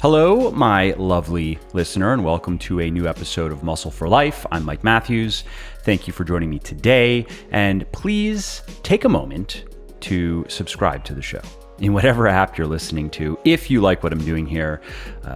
Hello, my lovely listener, and welcome to a new episode of Muscle for Life. I'm Mike Matthews. Thank you for joining me today, and please take a moment to subscribe to the show in whatever app you're listening to. If you like what I'm doing here,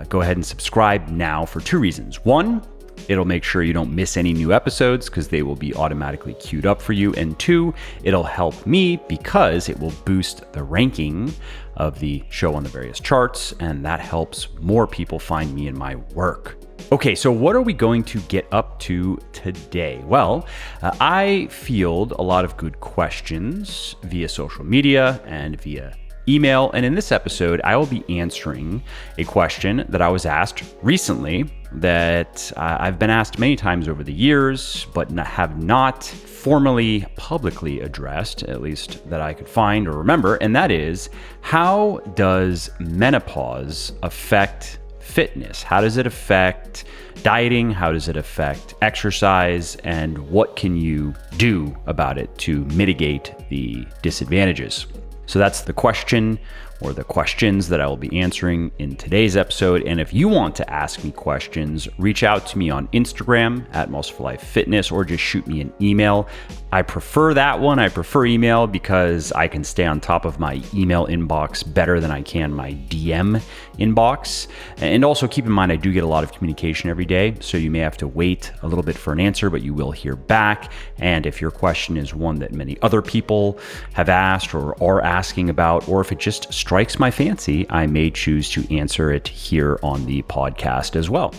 go ahead and subscribe now for two reasons. One, it'll make sure you don't miss any new episodes because they will be automatically queued up for you. And two, it'll help me because it will boost the ranking of the show on the various charts, and that helps more people find me and my work. Okay, so what are we going to get up to today? Well, I field a lot of good questions via social media and via email, and in this episode, I will be answering a question that I was asked recently that I've been asked many times over the years, but have not formally publicly addressed, at least that I could find or remember, and that is, how does menopause affect fitness? How does it affect dieting? How does it affect exercise? And what can you do about it to mitigate the disadvantages? So that's the question or the questions that I will be answering in today's episode. And if you want to ask me questions, reach out to me on Instagram at Muscle for Life Fitness, or just shoot me an email. I prefer that one. I prefer email because I can stay on top of my email inbox better than I can my DM inbox. And also keep in mind, I do get a lot of communication every day, so you may have to wait a little bit for an answer, but you will hear back. And if your question is one that many other people have asked or are asking about, or if it just strikes my fancy, I may choose to answer it here on the podcast as well.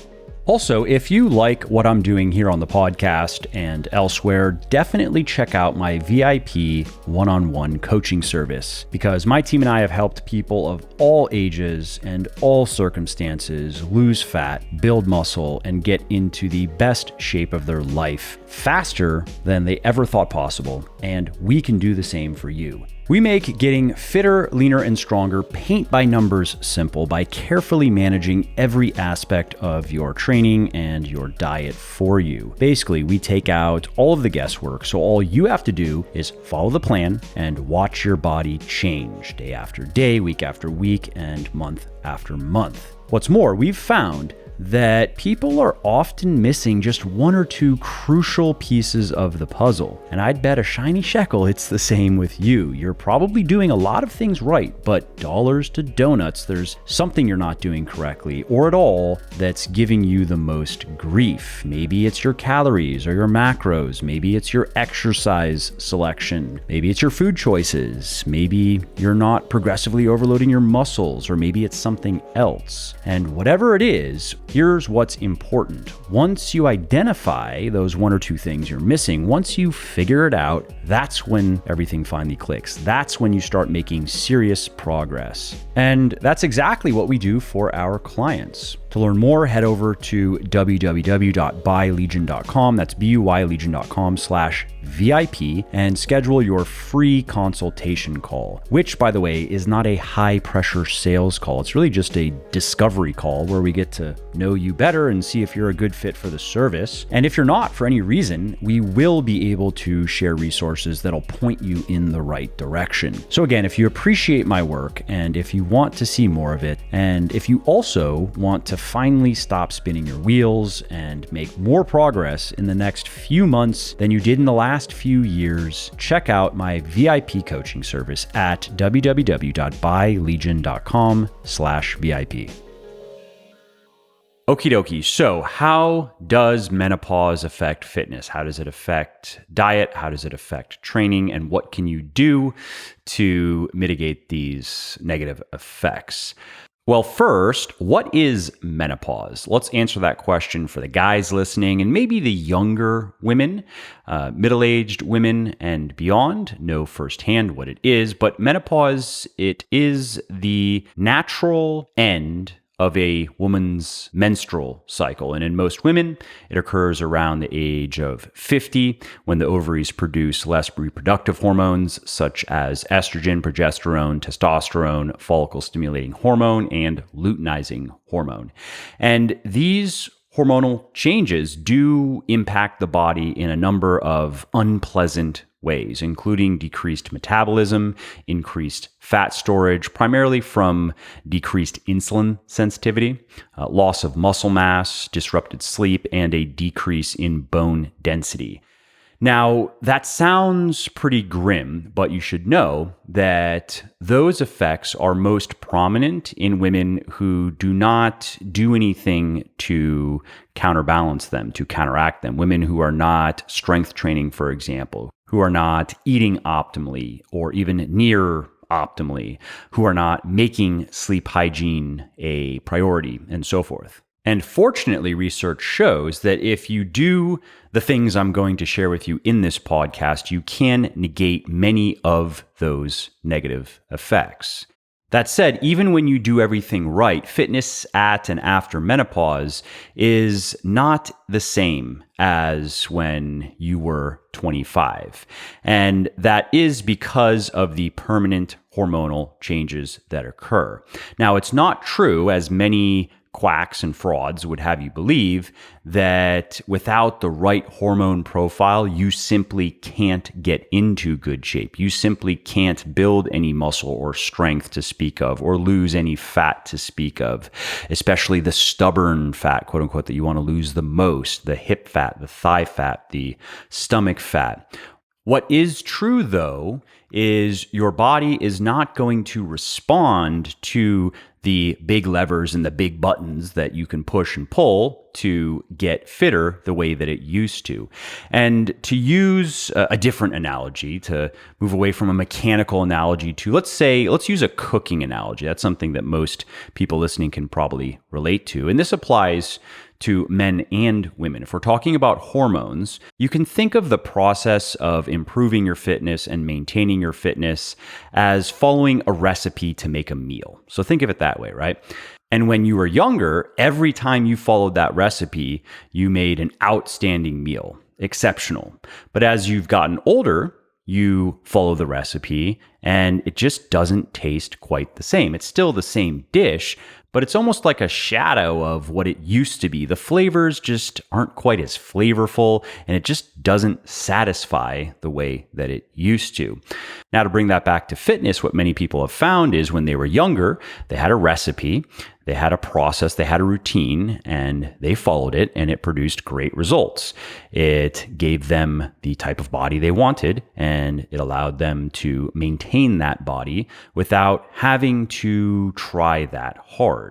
Also, if you like what I'm doing here on the podcast and elsewhere, definitely check out my VIP one-on-one coaching service, because my team and I have helped people of all ages and all circumstances lose fat, build muscle, and get into the best shape of their life faster than they ever thought possible. And we can do the same for you. We make getting fitter, leaner, and stronger paint by numbers simple by carefully managing every aspect of your training and your diet for you. Basically, we take out all of the guesswork, so all you have to do is follow the plan and watch your body change day after day, week after week, and month after month. What's more, we've found that people are often missing just one or two crucial pieces of the puzzle. And I'd bet a shiny shekel it's the same with you. You're probably doing a lot of things right, but dollars to donuts, there's something you're not doing correctly or at all that's giving you the most grief. Maybe it's your calories or your macros. Maybe it's your exercise selection. Maybe it's your food choices. Maybe you're not progressively overloading your muscles, or maybe it's something else. And whatever it is, here's what's important. Once you identify those one or two things you're missing, once you figure it out, that's when everything finally clicks. That's when you start making serious progress. And that's exactly what we do for our clients. To learn more, head over to www.buylegion.com. That's buylegion.com/VIP, and schedule your free consultation call, which, by the way, is not a high pressure sales call. It's really just a discovery call where we get to know you better and see if you're a good fit for the service. And if you're not, for any reason, we will be able to share resources that'll point you in the right direction. So again, if you appreciate my work, and if you want to see more of it, and if you also want to finally stop spinning your wheels and make more progress in the next few months than you did in the last few years, check out my VIP coaching service at www.buylegion.com/VIP. Okie dokie. So how does menopause affect fitness? How does it affect diet? How does it affect training? And what can you do to mitigate these negative effects? Well, first, what is menopause? Let's answer that question for the guys listening, and maybe the younger women, middle-aged women and beyond know firsthand what it is. But menopause, it is the natural end of a woman's menstrual cycle. And in most women, it occurs around the age of 50, when the ovaries produce less reproductive hormones such as estrogen, progesterone, testosterone, follicle-stimulating hormone, and luteinizing hormone. And these hormonal changes do impact the body in a number of unpleasant ways, including decreased metabolism, increased fat storage, primarily from decreased insulin sensitivity, loss of muscle mass, disrupted sleep, and a decrease in bone density. Now, that sounds pretty grim, but you should know that those effects are most prominent in women who do not do anything to counterbalance them, to counteract them. Women who are not strength training, for example, who are not eating optimally or even near optimally, who are not making sleep hygiene a priority, and so forth. And fortunately, research shows that if you do the things I'm going to share with you in this podcast, you can negate many of those negative effects. That said, even when you do everything right, fitness at and after menopause is not the same as when you were 25. And that is because of the permanent hormonal changes that occur. Now, it's not true, as many quacks and frauds would have you believe, that without the right hormone profile, you simply can't get into good shape. You simply can't build any muscle or strength to speak of, or lose any fat to speak of, especially the stubborn fat, quote unquote, that you want to lose the most, the hip fat, the thigh fat, the stomach fat. What is true, though, is your body is not going to respond to the big levers and the big buttons that you can push and pull to get fitter the way that it used to. And to use a different analogy, to move away from a mechanical analogy to, let's use a cooking analogy. That's something that most people listening can probably relate to. And this applies to men and women. If we're talking about hormones, you can think of the process of improving your fitness and maintaining your fitness as following a recipe to make a meal. So think of it that way, right? And when you were younger, every time you followed that recipe, you made an outstanding meal, exceptional. But as you've gotten older, you follow the recipe and it just doesn't taste quite the same. It's still the same dish, but it's almost like a shadow of what it used to be. The flavors just aren't quite as flavorful, and it just doesn't satisfy the way that it used to. Now, to bring that back to fitness, what many people have found is when they were younger, they had a recipe, they had a process, they had a routine, and they followed it, and it produced great results. It gave them the type of body they wanted, and it allowed them to maintain that body without having to try that hard.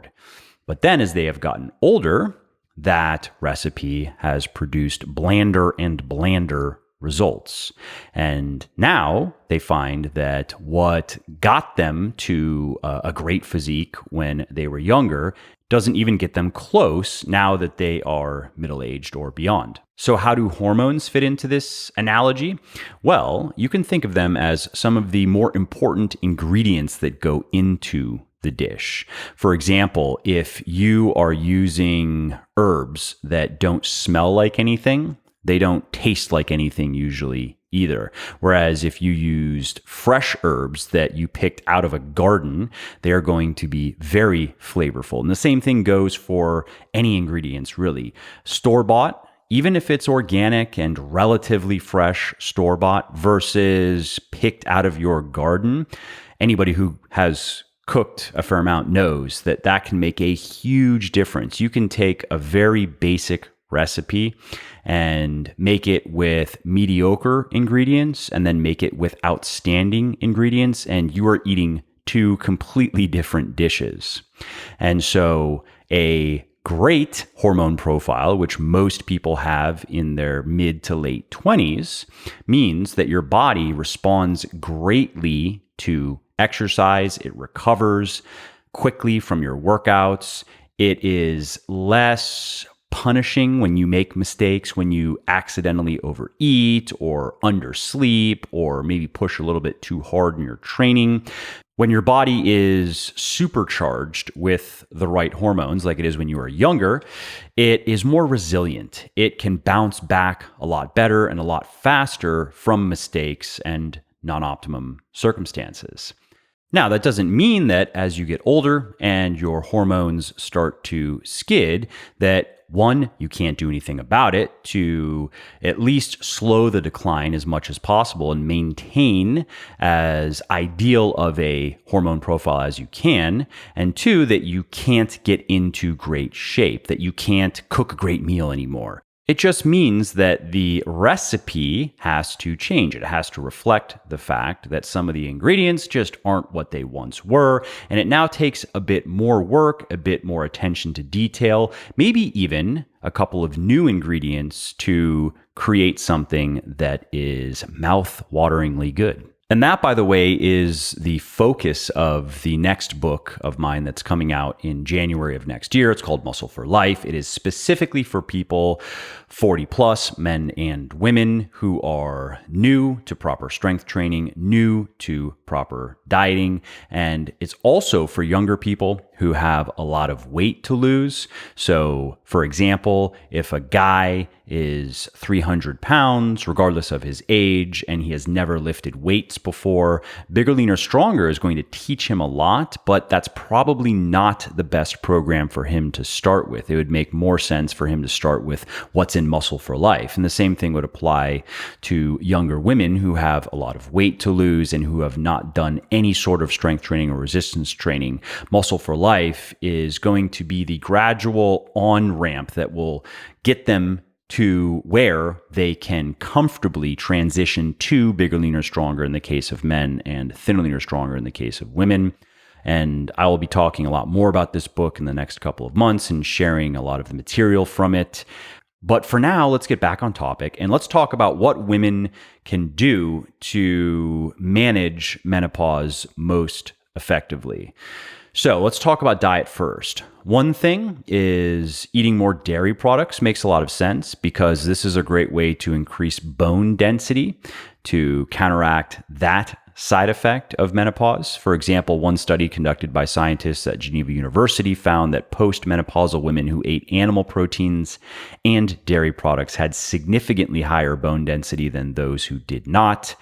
But then as they have gotten older, that recipe has produced blander and blander results. And now they find that what got them to a great physique when they were younger doesn't even get them close now that they are middle-aged or beyond. So how do hormones fit into this analogy? Well, you can think of them as some of the more important ingredients that go into the dish. For example, if you are using herbs that don't smell like anything, they don't taste like anything usually either. Whereas if you used fresh herbs that you picked out of a garden, they are going to be very flavorful. And the same thing goes for any ingredients, really. Store-bought, even if it's organic and relatively fresh store-bought versus picked out of your garden, anybody who has cooked a fair amount knows that that can make a huge difference. You can take a very basic recipe and make it with mediocre ingredients and then make it with outstanding ingredients, and you are eating two completely different dishes. And so a great hormone profile, which most people have in their mid to late 20s, means that your body responds greatly to exercise. It recovers quickly from your workouts. It is less punishing when you make mistakes, when you accidentally overeat or undersleep or maybe push a little bit too hard in your training. When your body is supercharged with the right hormones, like it is when you are younger, it is more resilient. It can bounce back a lot better and a lot faster from mistakes and non-optimum circumstances. Now, that doesn't mean that as you get older and your hormones start to skid, that one, you can't do anything about it to at least slow the decline as much as possible and maintain as ideal of a hormone profile as you can. And two, that you can't get into great shape, that you can't cook a great meal anymore. It just means that the recipe has to change. It has to reflect the fact that some of the ingredients just aren't what they once were. And it now takes a bit more work, a bit more attention to detail, maybe even a couple of new ingredients to create something that is mouth-wateringly good. And that, by the way, is the focus of the next book of mine that's coming out in January of next year. It's called Muscle for Life. It is specifically for people 40 plus, men and women, who are new to proper strength training, new to proper dieting. And it's also for younger people who have a lot of weight to lose. So, for example, if a guy is 300 pounds, regardless of his age, and he has never lifted weights before, Bigger, Leaner, Stronger is going to teach him a lot, but that's probably not the best program for him to start with. It would make more sense for him to start with what's in Muscle for Life. And the same thing would apply to younger women who have a lot of weight to lose and who have not done any sort of strength training or resistance training. Muscle for Life is going to be the gradual on-ramp that will get them to where they can comfortably transition to Bigger, Leaner, Stronger in the case of men and Thinner, Leaner, Stronger in the case of women. And I will be talking a lot more about this book in the next couple of months and sharing a lot of the material from it. But for now, let's get back on topic and let's talk about what women can do to manage menopause most effectively. So let's talk about diet first. One thing is eating more dairy products makes a lot of sense because this is a great way to increase bone density to counteract that side effect of menopause. For example, one study conducted by scientists at Geneva University found that postmenopausal women who ate animal proteins and dairy products had significantly higher bone density than those who did not.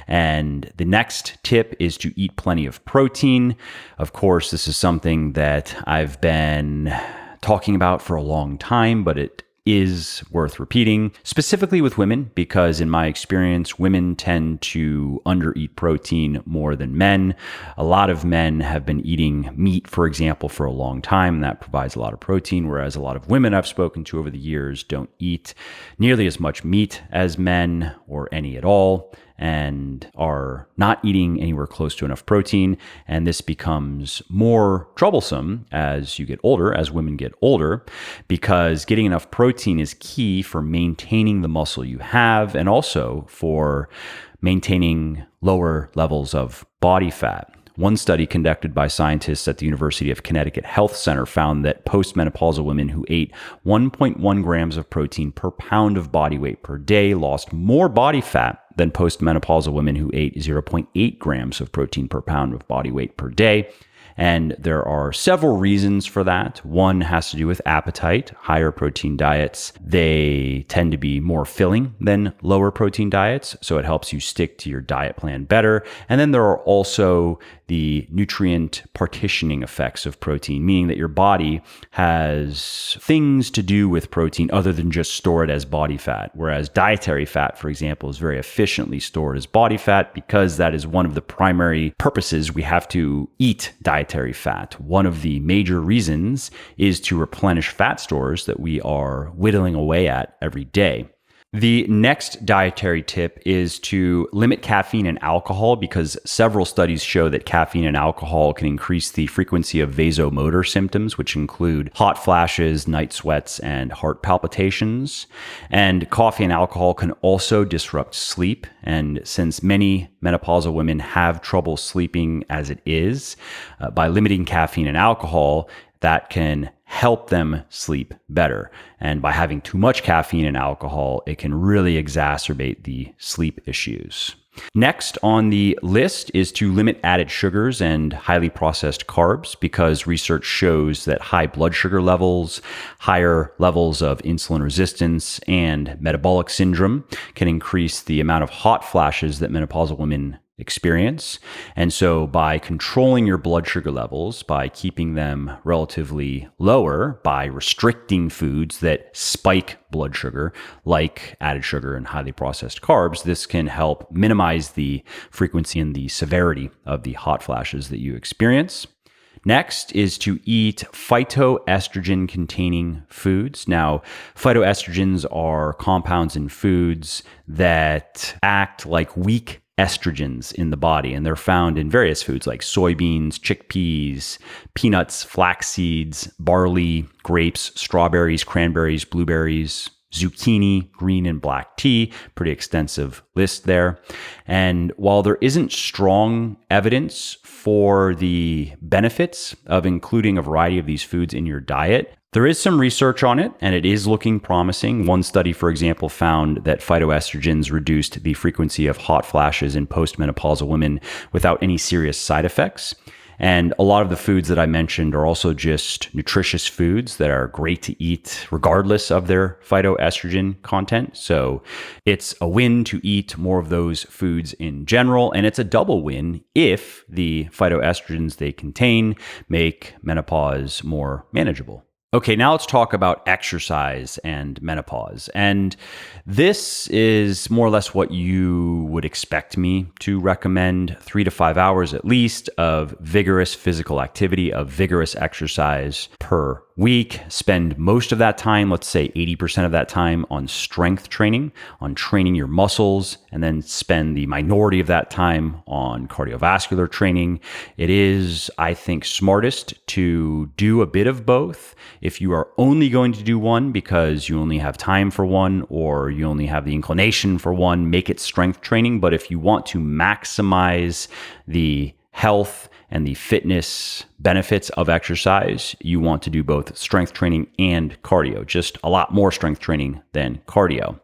And the next tip is to eat plenty of protein. Of course, this is something that I've been talking about for a long time, but it is worth repeating, specifically with women, because in my experience, women tend to undereat protein more than men. A lot of men have been eating meat, for example, for a long time, and that provides a lot of protein, whereas a lot of women I've spoken to over the years don't eat nearly as much meat as men or any at all, and are not eating anywhere close to enough protein. And this becomes more troublesome as you get older, as women get older, because getting enough protein is key for maintaining the muscle you have and also for maintaining lower levels of body fat. One study conducted by scientists at the University of Connecticut Health Center found that postmenopausal women who ate 1.1 grams of protein per pound of body weight per day lost more body fat than postmenopausal women who ate 0.8 grams of protein per pound of body weight per day. And there are several reasons for that. One has to do with appetite. Higher protein diets, they tend to be more filling than lower protein diets, so it helps you stick to your diet plan better. And then there are also the nutrient partitioning effects of protein, meaning that your body has things to do with protein other than just store it as body fat. Whereas dietary fat, for example, is very efficiently stored as body fat because that is one of the primary purposes we have to eat dietary fat. One of the major reasons is to replenish fat stores that we are whittling away at every day. The next dietary tip is to limit caffeine and alcohol because several studies show that caffeine and alcohol can increase the frequency of vasomotor symptoms, which include hot flashes, night sweats, and heart palpitations. And coffee and alcohol can also disrupt sleep. And since many menopausal women have trouble sleeping as it is, by limiting caffeine and alcohol, that can help them sleep better. And by having too much caffeine and alcohol, it can really exacerbate the sleep issues. Next on the list is to limit added sugars and highly processed carbs because research shows that high blood sugar levels, higher levels of insulin resistance, and metabolic syndrome can increase the amount of hot flashes that menopausal women experience. And so by controlling your blood sugar levels, by keeping them relatively lower, by restricting foods that spike blood sugar, like added sugar and highly processed carbs, this can help minimize the frequency and the severity of the hot flashes that you experience. Next is to eat phytoestrogen-containing foods. Now, phytoestrogens are compounds in foods that act like weak estrogens in the body, and they're found in various foods like soybeans, chickpeas, peanuts, flax seeds, barley, grapes, strawberries, cranberries, blueberries, zucchini, green and black tea. Pretty extensive list there. And while there isn't strong evidence for the benefits of including a variety of these foods in your diet, there is some research on it, and it is looking promising. One study, for example, found that phytoestrogens reduced the frequency of hot flashes in postmenopausal women without any serious side effects. And a lot of the foods that I mentioned are also just nutritious foods that are great to eat regardless of their phytoestrogen content. So it's a win to eat more of those foods in general. And it's a double win if the phytoestrogens they contain make menopause more manageable. Okay, now let's talk about exercise and menopause. And this is more or less what you would expect me to recommend: 3 to 5 hours at least of vigorous physical activity, of vigorous exercise per week. Spend most of that time, let's say 80% of that time, on strength training, on training your muscles, and then spend the minority of that time on cardiovascular training. It is, I think, smartest to do a bit of both. If you are only going to do one because you only have time for one, or you only have the inclination for one, make it strength training. But if you want to maximize the health and the fitness benefits of exercise, you want to do both strength training and cardio, just a lot more strength training than cardio.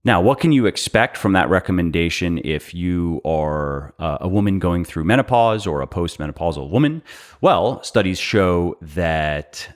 Now, what can you expect from that recommendation if you are a woman going through menopause or a postmenopausal woman? Well, studies show that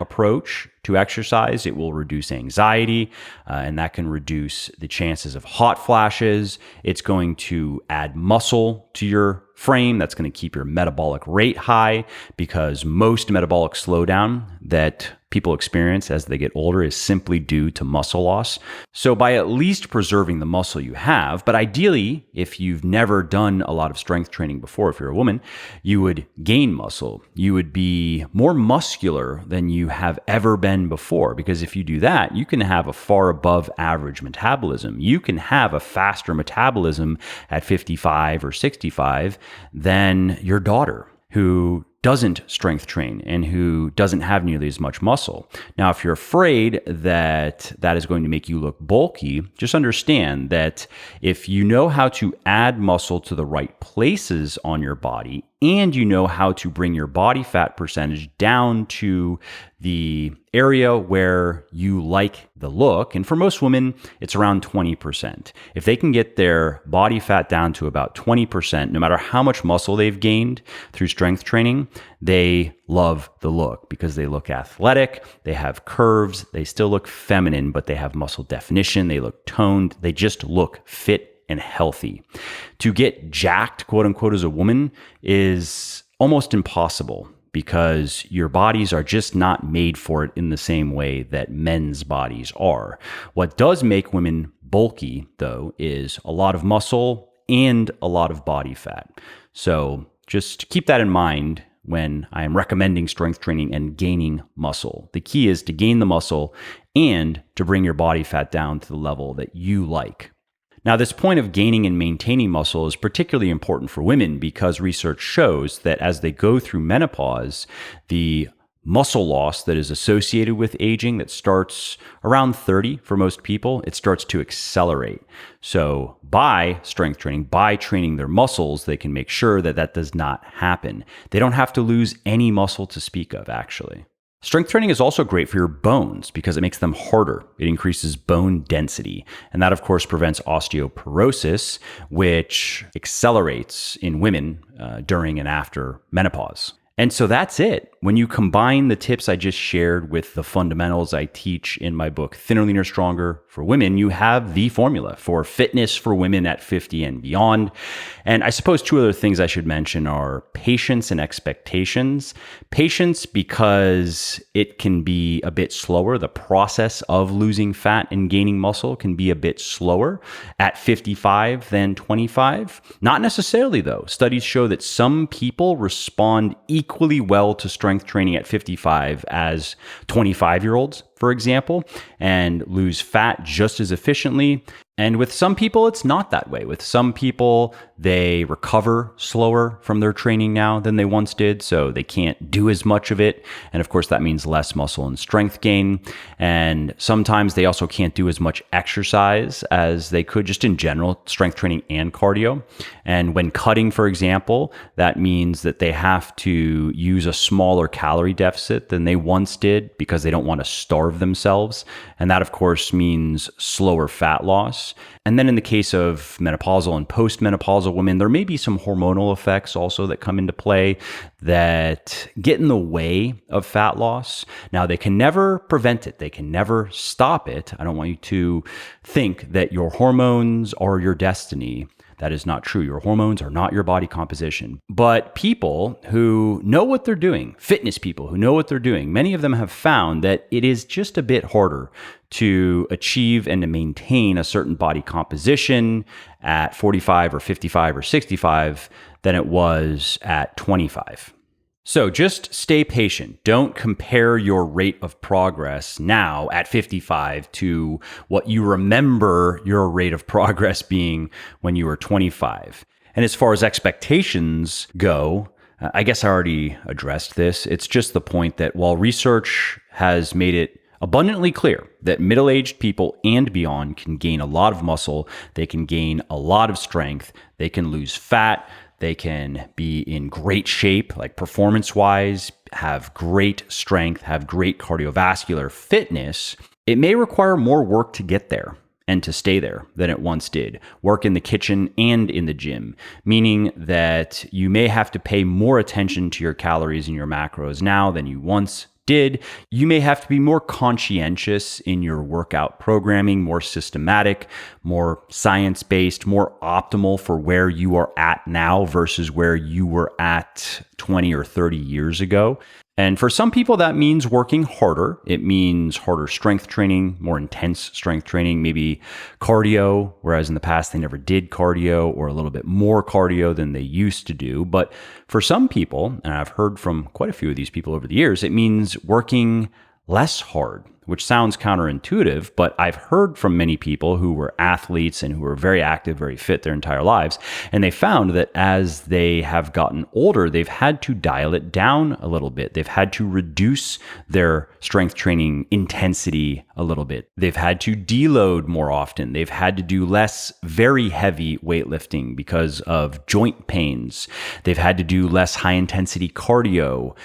approach to exercise, it will reduce anxiety, and that can reduce the chances of hot flashes. It's going to add muscle to your frame. That's going to keep your metabolic rate high, because most metabolic slowdown that people experience as they get older is simply due to muscle loss. So by at least preserving the muscle you have, but ideally, if you've never done a lot of strength training before, if you're a woman, you would gain muscle. You would be more muscular than you have ever been before, because if you do that, you can have a far above average metabolism. You can have a faster metabolism at 55 or 65 than your daughter, who doesn't strength train and who doesn't have nearly as much muscle. Now, if you're afraid that that is going to make you look bulky, just understand that if you know how to add muscle to the right places on your body, and you know how to bring your body fat percentage down to the area where you like the look, and for most women, it's around 20%. If they can get their body fat down to about 20%, no matter how much muscle they've gained through strength training, they love the look because they look athletic, they have curves, they still look feminine, but they have muscle definition, they look toned, they just look fit and healthy. To get jacked, quote unquote, as a woman is almost impossible, because your bodies are just not made for it in the same way that men's bodies are. What does make women bulky, though, is a lot of muscle and a lot of body fat. So just keep that in mind when I am recommending strength training and gaining muscle. The key is to gain the muscle and to bring your body fat down to the level that you like. Now, this point of gaining and maintaining muscle is particularly important for women, because research shows that as they go through menopause, the muscle loss that is associated with aging, that starts around 30 for most people, it starts to accelerate. So by strength training, by training their muscles, they can make sure that that does not happen. They don't have to lose any muscle to speak of, actually. Strength training is also great for your bones because it makes them harder. It increases bone density. And that, of course, prevents osteoporosis, which accelerates in women during and after menopause. And so that's it. When you combine the tips I just shared with the fundamentals I teach in my book, Thinner, Leaner, Stronger for Women, you have the formula for fitness for women at 50 and beyond. And I suppose two other things I should mention are patience and expectations. Patience because it can be a bit slower. The process of losing fat and gaining muscle can be a bit slower at 55 than 25. Not necessarily though. Studies show that some people respond equally well to strength training at 55 as 25-year-olds, for example, and lose fat just as efficiently. And with some people, it's not that way. With some people, they recover slower from their training now than they once did, so they can't do as much of it. And of course, that means less muscle and strength gain. And sometimes they also can't do as much exercise as they could just in general, strength training and cardio. And when cutting, for example, that means that they have to use a smaller calorie deficit than they once did because they don't want to starve themselves. And that, of course, means slower fat loss. And then in the case of menopausal and postmenopausal women, there may be some hormonal effects also that come into play that get in the way of fat loss. Now, they can never prevent it. They can never stop it. I don't want you to think that your hormones are your destiny. That is not true. Your hormones are not your body composition. But people who know what they're doing, fitness people who know what they're doing, many of them have found that it is just a bit harder to achieve and to maintain a certain body composition at 45 or 55 or 65 than it was at 25. So just stay patient. Don't compare your rate of progress now at 55 to what you remember your rate of progress being when you were 25. And as far as expectations go, I guess I already addressed this. It's just the point that while research has made it abundantly clear that middle-aged people and beyond can gain a lot of muscle, they can gain a lot of strength, they can lose fat, they can be in great shape, like performance-wise, have great strength, have great cardiovascular fitness. It may require more work to get there and to stay there than it once did. Work in the kitchen and in the gym, meaning that you may have to pay more attention to your calories and your macros now than you once did. You may have to be more conscientious in your workout programming, more systematic, more science-based, more optimal for where you are at now versus where you were at 20 or 30 years ago. And for some people, that means working harder. It means harder strength training, more intense strength training, maybe cardio, whereas in the past they never did cardio, or a little bit more cardio than they used to do. But for some people, and I've heard from quite a few of these people over the years, it means working less hard, which sounds counterintuitive, but I've heard from many people who were athletes and who were very active, very fit their entire lives. And they found that as they have gotten older, they've had to dial it down a little bit. They've had to reduce their strength training intensity a little bit. They've had to deload more often. They've had to do less very heavy weightlifting because of joint pains. They've had to do less high intensity cardio,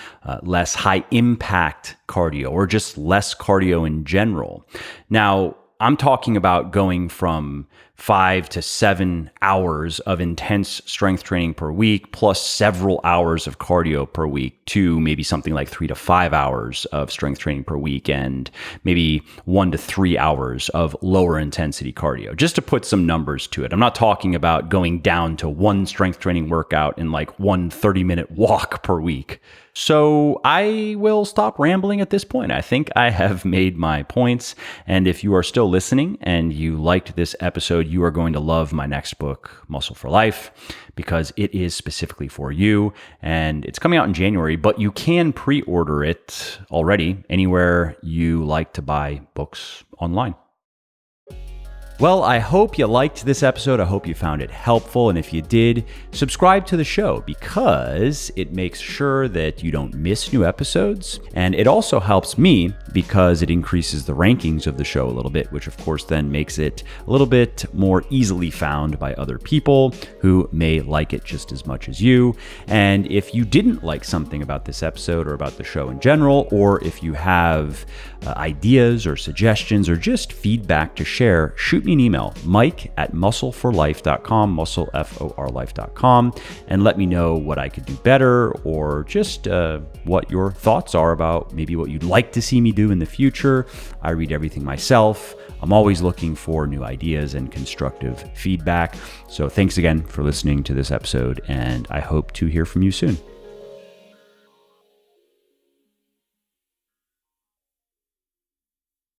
less high impact cardio, or just less cardio in general. Now, I'm talking about going from 5 to 7 hours of intense strength training per week, plus several hours of cardio per week, to maybe something like 3 to 5 hours of strength training per week, and maybe 1 to 3 hours of lower intensity cardio, just to put some numbers to it. I'm not talking about going down to one strength training workout and like one 30-minute walk per week. So I will stop rambling at this point. I think I have made my points. And if you are still listening and you liked this episode, you are going to love my next book, Muscle for Life, because it is specifically for you. And it's coming out in January, but you can pre-order it already anywhere you like to buy books online. Well, I hope you liked this episode. I hope you found it helpful. And if you did, subscribe to the show because it makes sure that you don't miss new episodes. And it also helps me because it increases the rankings of the show a little bit, which of course then makes it a little bit more easily found by other people who may like it just as much as you. And if you didn't like something about this episode or about the show in general, or if you have ideas or suggestions or just feedback to share, shoot shoot me an email, mike@muscleforlife.com, muscle, FOR life.com, and let me know what I could do better, or just what your thoughts are about maybe what you'd like to see me do in the future. I read everything myself. I'm always looking for new ideas and constructive feedback. So thanks again for listening to this episode, and I hope to hear from you soon.